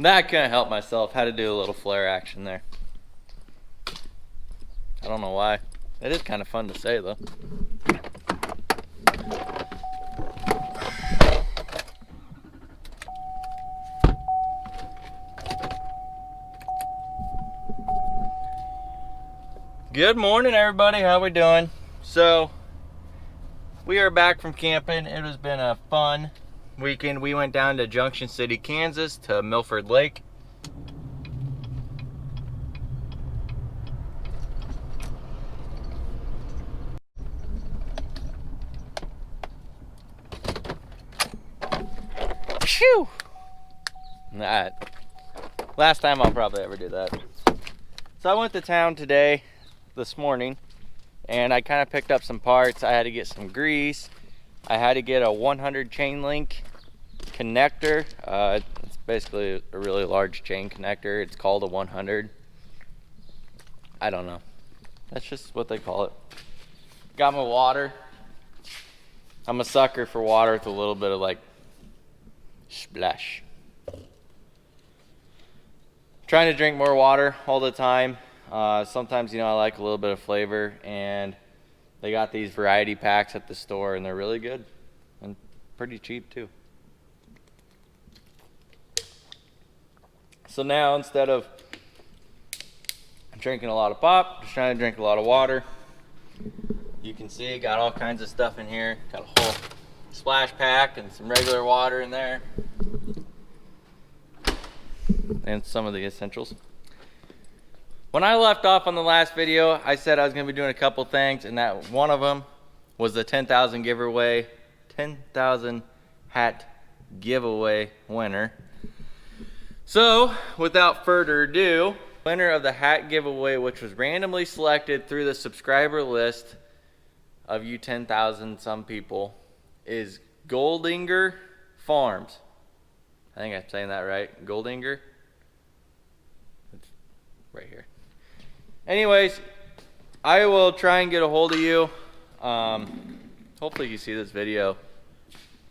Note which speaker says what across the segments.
Speaker 1: I couldn't help myself. Had to do a little flare action there. I don't know why. It is kind of fun to say though. Good morning, everybody. How we doing? So we are back from camping. It has been a fun weekend. We went down to Junction City, Kansas to Milford Lake. Phew! That last time I'll probably ever do that. So I went to town this morning, and I kind of picked up some parts. I had to get some grease. I had to get a 100 chain link connector. It's basically a really large chain connector. It's called a 100. I don't know. That's just what they call it. Got my water. I'm a sucker for water with a little bit of like splash. Trying to drink more water all the time. Sometimes, I like a little bit of flavor, and they got these variety packs at the store, and they're really good and pretty cheap too. So now, instead of drinking a lot of pop, just trying to drink a lot of water. You can see got all kinds of stuff in here. Got a whole splash pack and some regular water in there, and some of the essentials. When I left off on the last video, I said I was going to be doing a couple things, and that one of them was the 10,000 giveaway, 10,000 hat giveaway winner. So, without further ado, winner of the hat giveaway, which was randomly selected through the subscriber list of you 10,000 some people, is Goldinger Farms. I think I'm saying that right. Goldinger? It's right here. Anyways, I will try and get a hold of you. Hopefully you see this video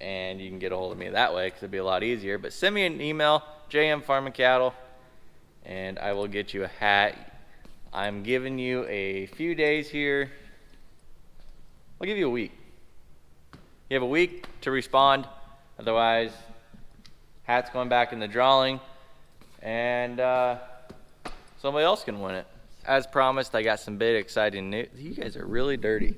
Speaker 1: and you can get a hold of me that way, because it'd be a lot easier. But send me an email, JM Farm and Cattle, and I will get you a hat. I'm giving you a few days here. I'll give you a week. You have a week to respond. Otherwise, hat's going back in the drawing, and somebody else can win it. As promised, I got some big exciting news. You guys are really dirty.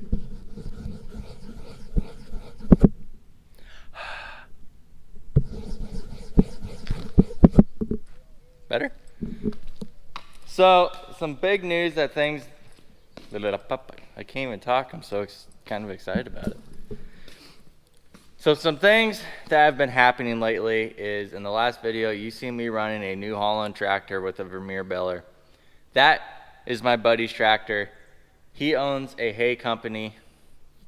Speaker 1: Better? So, some big news that things... I can't even talk. I'm so kind of excited about it. So some things that have been happening lately is, in the last video, you see me running a New Holland tractor with a Vermeer baler. That is my buddy's tractor. He owns a hay company,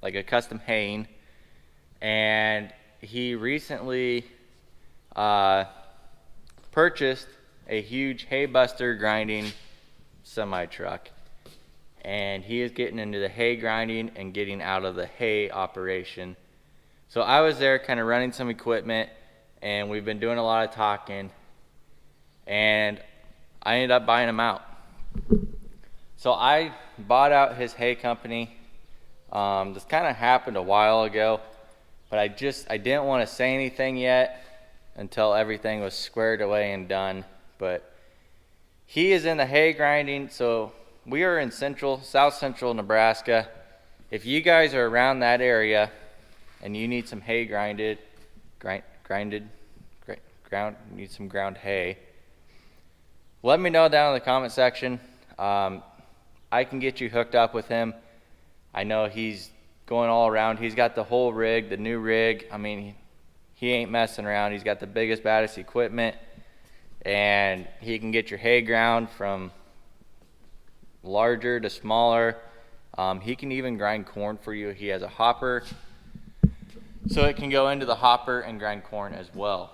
Speaker 1: like a custom haying, and he recently purchased a huge hay buster grinding semi truck, and he is getting into the hay grinding and getting out of the hay operation. So I was there kind of running some equipment, and we've been doing a lot of talking, and I ended up buying him out. So I bought out his hay company. This kind of happened a while ago, but I didn't want to say anything yet until everything was squared away and done. But he is in the hay grinding, so we are in south central Nebraska. If you guys are around that area and you need some hay need some ground hay, let me know down in the comment section. I can get you hooked up with him. I know he's going all around. He's got the whole rig, the new rig. I mean, he ain't messing around. He's got the biggest, baddest equipment, and he can get your hay ground from larger to smaller. He can even grind corn for you. He has a hopper, so it can go into the hopper and grind corn as well.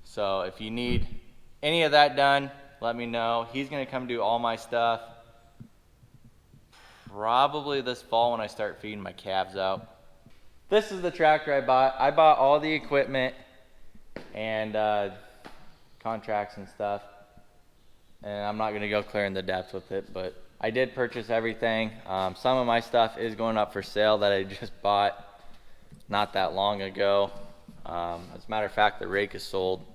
Speaker 1: So if you need any of that done, let me know. He's going to come do all my stuff probably this fall when I start feeding my calves out. This is the tractor I bought. I bought all the equipment, and contracts and stuff. And I'm not gonna go clearing the depths with it, but I did purchase everything. Some of my stuff is going up for sale that I just bought not that long ago. As a matter of fact, the rake is sold.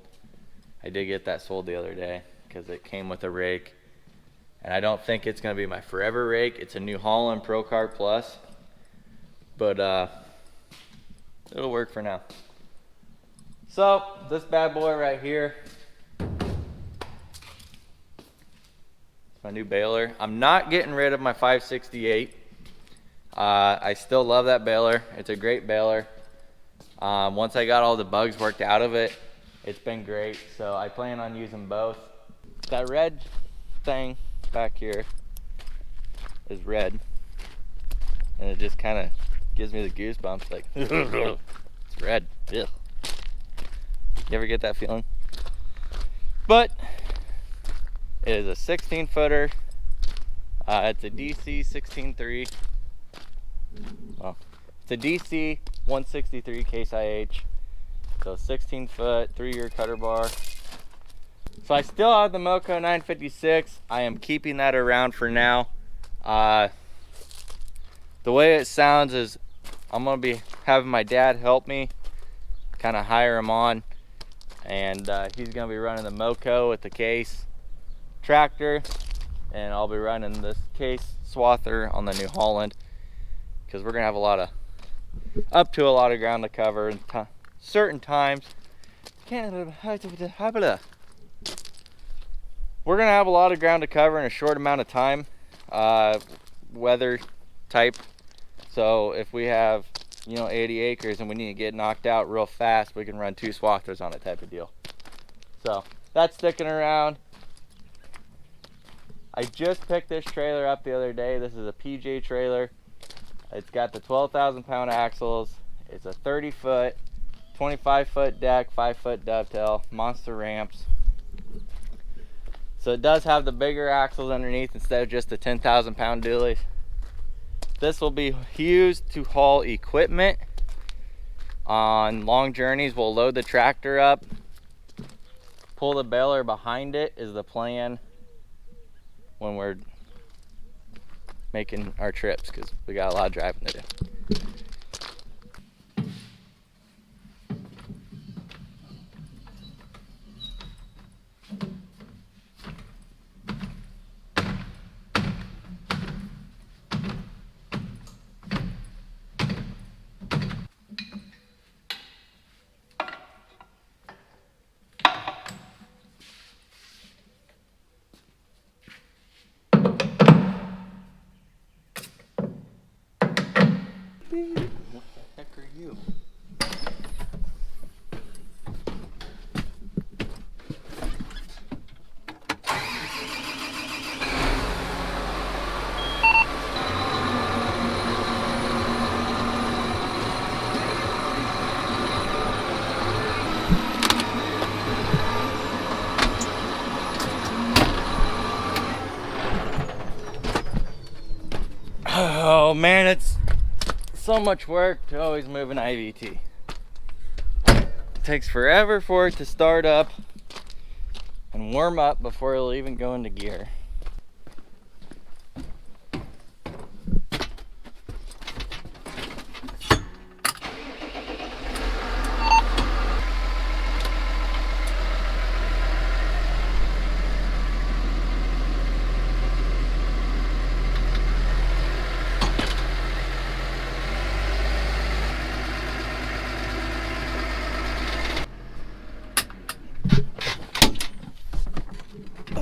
Speaker 1: I did get that sold the other day because it came with a rake. And I don't think it's gonna be my forever rake. It's a New Holland Pro Cart Plus, but it'll work for now. So this bad boy right here, my new baler. I'm not getting rid of my 568. I still love that baler. It's a great baler. Once I got all the bugs worked out of it, it's been great. So I plan on using both. That red thing back here is red, and it just kind of gives me the goosebumps, like it's red. Ugh. You ever get that feeling? But it is a 16 footer. It's a DC 16.3. Well, it's a DC 163 Case IH. So 16 foot, 3-year cutter bar. So I still have the Moco 956. I am keeping that around for now. The way it sounds is I'm gonna be having my dad help me, kind of hire him on, and he's gonna be running the Moco with the Case tractor, and I'll be running this Case swather on the New Holland, because we're gonna have up to a lot of ground to cover and certain times. We're gonna have a lot of ground to cover in a short amount of time, weather type. So if we have 80 acres and we need to get knocked out real fast, we can run 2 swathers on it type of deal. So that's sticking around. I just picked this trailer up the other day. This is a PJ trailer. It's got the 12,000 pound axles. It's a 30 foot, 25 foot deck, 5 foot dovetail, monster ramps. So it does have the bigger axles underneath instead of just the 10,000 pound dualies. This will be used to haul equipment on long journeys. We'll load the tractor up, pull the baler behind it is the plan when we're making our trips, because we got a lot of driving to do. What the heck are you? Oh man, it's so much work to always move an IVT. It takes forever for it to start up and warm up before it'll even go into gear.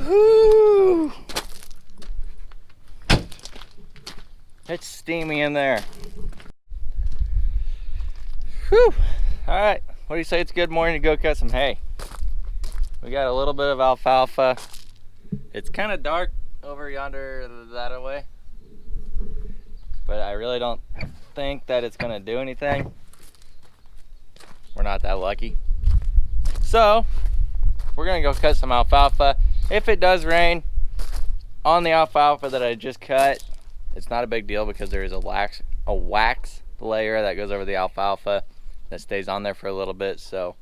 Speaker 1: Woo! It's steamy in there. Whew. All right, what do you say it's a good morning to go cut some hay? We got a little bit of alfalfa. It's kind of dark over yonder that way, but I really don't think that it's gonna do anything. We're not that lucky. So we're gonna go cut some alfalfa. If it does rain on the alfalfa that I just cut, it's not a big deal because there is a wax layer that goes over the alfalfa that stays on there for a little bit, so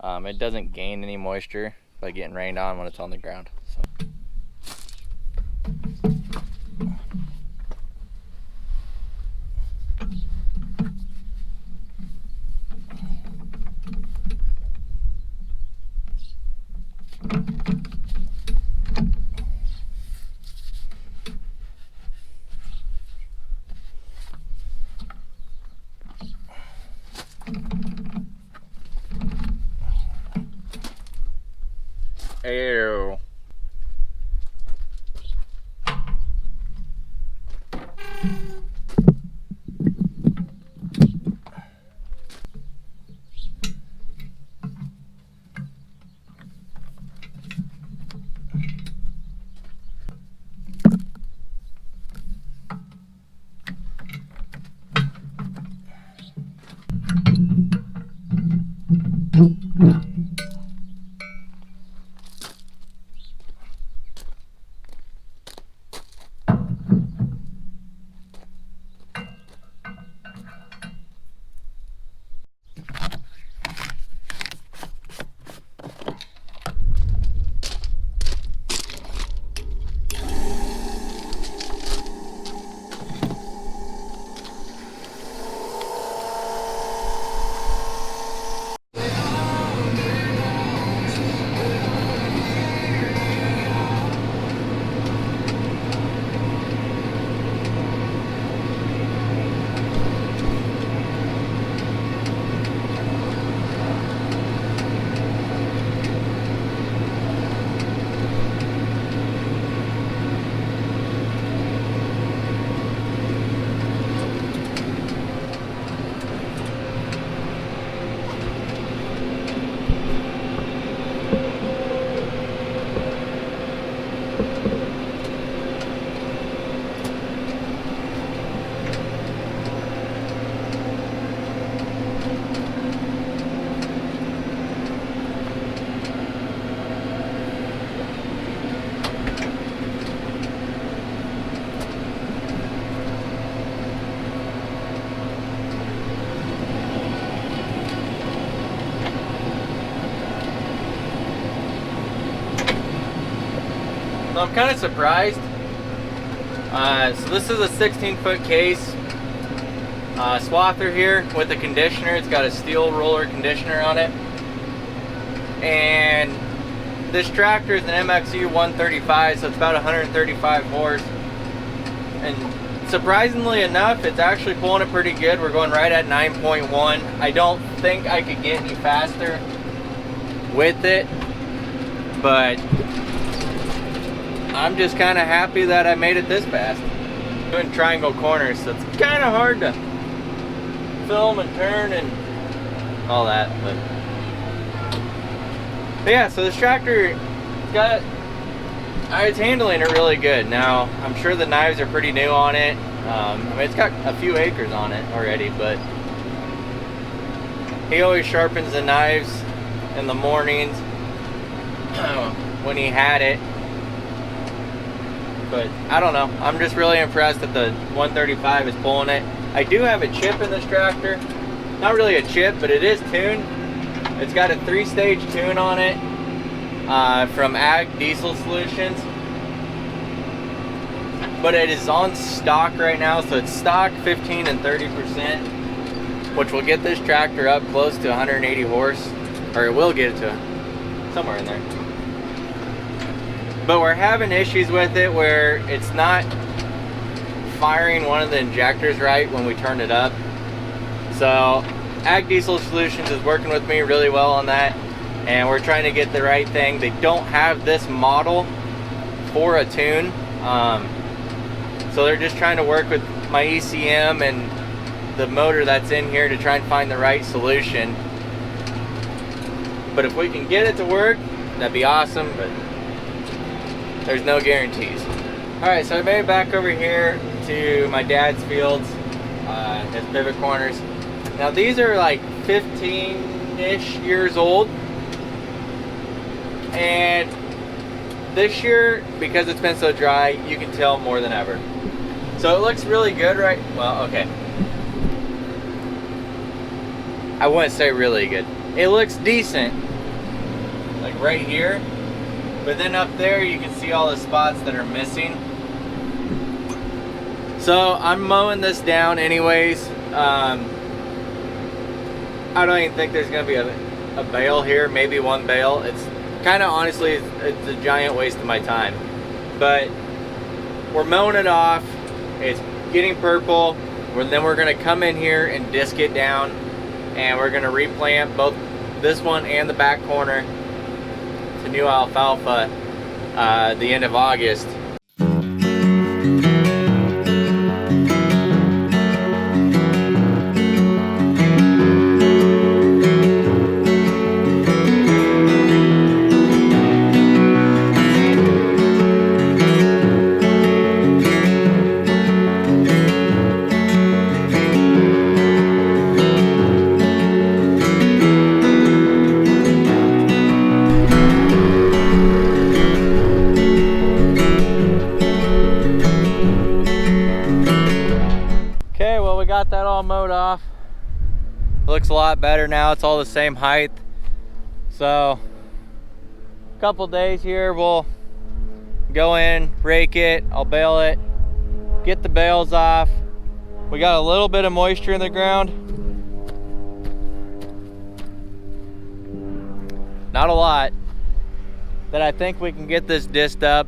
Speaker 1: it doesn't gain any moisture by getting rained on when it's on the ground. So. Ew. So I'm kind of surprised. So this is a 16-foot case. Swather here with the conditioner. It's got a steel roller conditioner on it. And this tractor is an MXU 135, so it's about 135 horse. And surprisingly enough, it's actually pulling it pretty good. We're going right at 9.1. I don't think I could get any faster with it, but I'm just kind of happy that I made it this fast. Doing triangle corners, so it's kind of hard to film and turn and all that. But yeah, so this tractor it's handling it really good. Now, I'm sure the knives are pretty new on it. I mean, it's got a few acres on it already, but he always sharpens the knives in the mornings when he had it. But I don't know, I'm just really impressed that the 135 is pulling it. I do have a chip in this tractor. Not really a chip, but it is tuned. It's got a 3-stage tune on it from Ag Diesel Solutions. But it is on stock right now, so it's stock 15 and 30%, which will get this tractor up close to 180 horse, or it will get it to somewhere in there. But we're having issues with it where it's not firing one of the injectors right when we turn it up. So Ag Diesel Solutions is working with me really well on that, and we're trying to get the right thing. They don't have this model for a tune, so they're just trying to work with my ECM and the motor that's in here to try and find the right solution. But if we can get it to work, that'd be awesome, but there's no guarantees. Alright, so I made it back over here to my dad's fields, his pivot corners. Now these are like 15-ish years old, and this year, because it's been so dry, you can tell more than ever. So it looks really good, right? Well, okay. I wouldn't say really good. It looks decent, like right here. But then up there you can see all the spots that are missing. So I'm mowing this down anyways. I don't even think there's gonna be a bale here, maybe one bale. It's kind of, honestly, it's a giant waste of my time. But we're mowing it off. It's getting purple. Then we're gonna come in here and disc it down, and we're gonna replant both this one and the back corner to new alfalfa the end of August. Okay, well, we got that all mowed off. Looks a lot better now. It's all the same height. So a couple days here, we'll go in, rake it, I'll bale it, get the bales off. We got a little bit of moisture in the ground. Not a lot. That I think we can get this disced up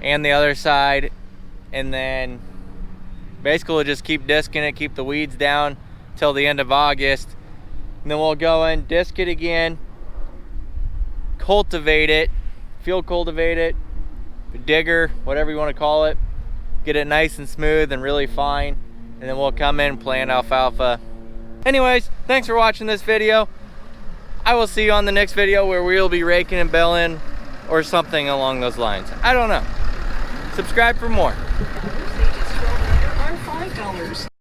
Speaker 1: and the other side, and then basically we'll just keep disking it, keep the weeds down till the end of August. And then we'll go in, disc it again, cultivate it, field cultivate it, digger, whatever you want to call it. Get it nice and smooth and really fine. And then we'll come in and plant alfalfa. Anyways, thanks for watching this video. I will see you on the next video where we'll be raking and baling or something along those lines. I don't know. Subscribe for more. $5.